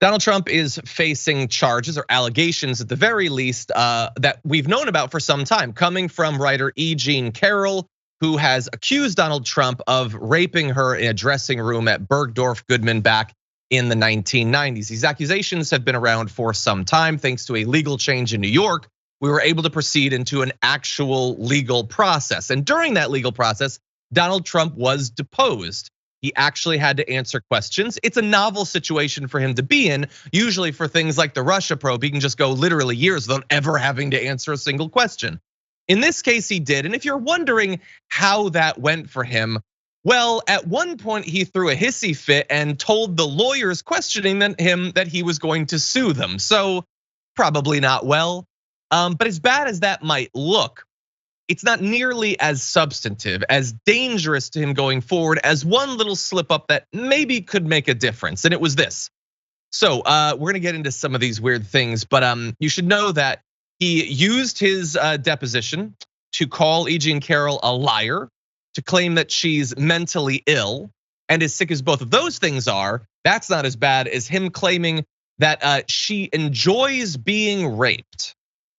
Donald Trump is facing charges or allegations at the very least that we've known about for some time, coming from writer E. Jean Carroll, who has accused Donald Trump of raping her in a dressing room at Bergdorf Goodman back in the 1990s. These accusations have been around for some time. Thanks to a legal change in New York, we were able to proceed into an actual legal process. And during that legal process, Donald Trump was deposed. He actually had to answer questions. It's a novel situation for him to be in. Usually for things like the Russia probe, he can just go literally years without ever having to answer a single question. In this case, he did. And if you're wondering how that went for him, well, at one point he threw a hissy fit and told the lawyers questioning him that he was going to sue them. So probably not well, but as bad as that might look, it's not nearly as substantive, as dangerous to him going forward as one little slip up that maybe could make a difference. And it was this. So we're gonna get into some of these weird things, but you should know that he used his deposition to call E. Jean Carroll a liar, to claim that she's mentally ill. And as sick as both of those things are, that's not as bad as him claiming that she enjoys being raped.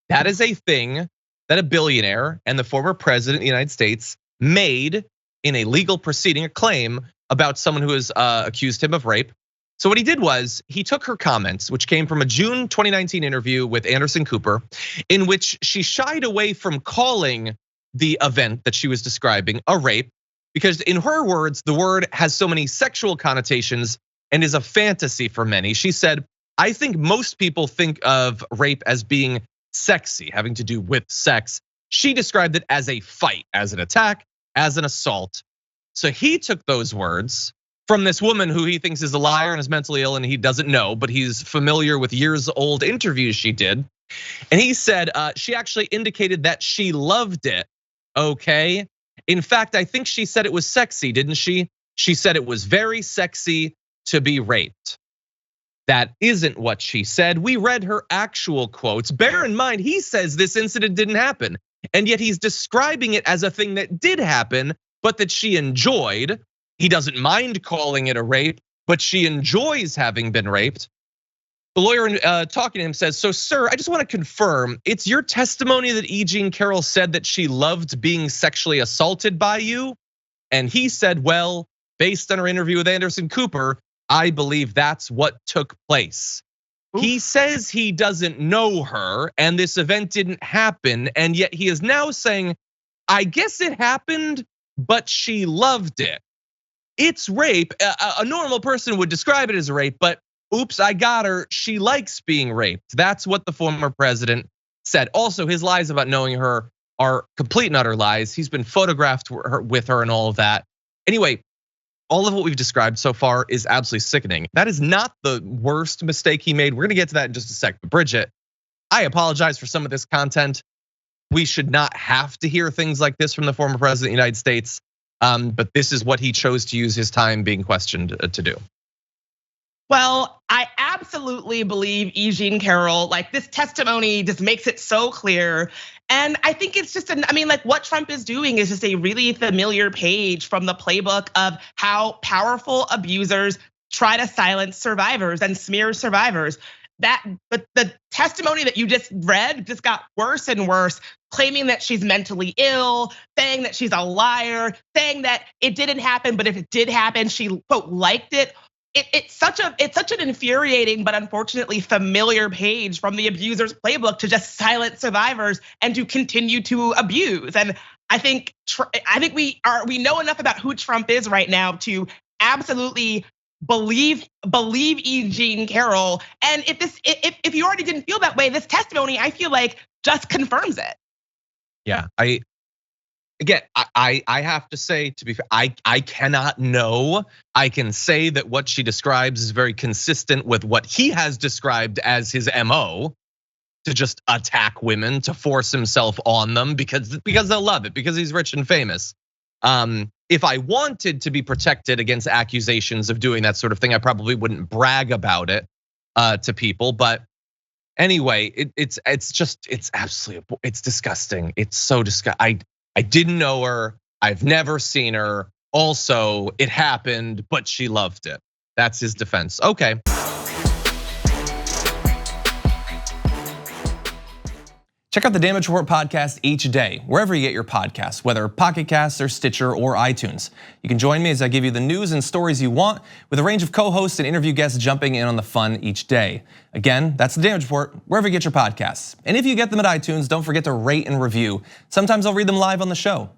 That is a thing that a billionaire and the former president of the United States made in a legal proceeding, a claim about someone who has accused him of rape. So what he did was he took her comments, which came from a June 2019 interview with Anderson Cooper, in which she shied away from calling the event that she was describing a rape, because in her words, the word has so many sexual connotations and is a fantasy for many. She said, I think most people think of rape as being sexy, having to do with sex. She described it as a fight, as an attack, as an assault. So he took those words from this woman who he thinks is a liar and is mentally ill and he doesn't know, but he's familiar with years old interviews she did. And he said she actually indicated that she loved it, okay? In fact, I think she said it was sexy, didn't she? She said it was very sexy to be raped. That isn't what she said. We read her actual quotes. Bear in mind, he says this incident didn't happen, and yet he's describing it as a thing that did happen, but that she enjoyed. He doesn't mind calling it a rape, but she enjoys having been raped. The lawyer talking to him says, so sir, I just want to confirm, it's your testimony that E. Jean Carroll said that she loved being sexually assaulted by you? And he said, well, based on her interview with Anderson Cooper, I believe that's what took place. Oof. He says he doesn't know her and this event didn't happen, and yet he is now saying, I guess it happened, but she loved it. It's rape. A normal person would describe it as rape, but oops, I got her. She likes being raped. That's what the former president said. Also, his lies about knowing her are complete and utter lies. He's been photographed with her and all of that. Anyway, all of what we've described so far is absolutely sickening. That is not the worst mistake he made. We're gonna get to that in just a sec. But Bridget, I apologize for some of this content. We should not have to hear things like this from the former president of the United States. But this is what he chose to use his time being questioned to do. Well, I absolutely believe E. Jean Carroll. Like, this testimony just makes it so clear. And I think it's just, like what Trump is doing is just a really familiar page from the playbook of how powerful abusers try to silence survivors and smear survivors. But the testimony that you just read just got worse and worse, claiming that she's mentally ill, saying that she's a liar, saying that it didn't happen, but if it did happen, she quote liked it. It's such an infuriating but unfortunately familiar page from the abuser's playbook to just silence survivors and to continue to abuse. And I think we know enough about who Trump is right now to absolutely believe E. Jean Carroll. And if you already didn't feel that way, this testimony I feel like just confirms it. Yeah, I have to say, to be fair, I cannot know. I can say that what she describes is very consistent with what he has described as his MO, to just attack women, to force himself on them because they'll love it, because he's rich and famous. If I wanted to be protected against accusations of doing that sort of thing, I probably wouldn't brag about it to people. But anyway, it's absolutely, it's disgusting. It's so disgusting. I didn't know her. I've never seen her. Also, it happened, but she loved it. That's his defense. Okay. Check out the Damage Report podcast each day, wherever you get your podcasts, whether Pocket Casts or Stitcher or iTunes. You can join me as I give you the news and stories you want, with a range of co-hosts and interview guests jumping in on the fun each day. Again, that's the Damage Report, wherever you get your podcasts. And if you get them at iTunes, don't forget to rate and review. Sometimes I'll read them live on the show.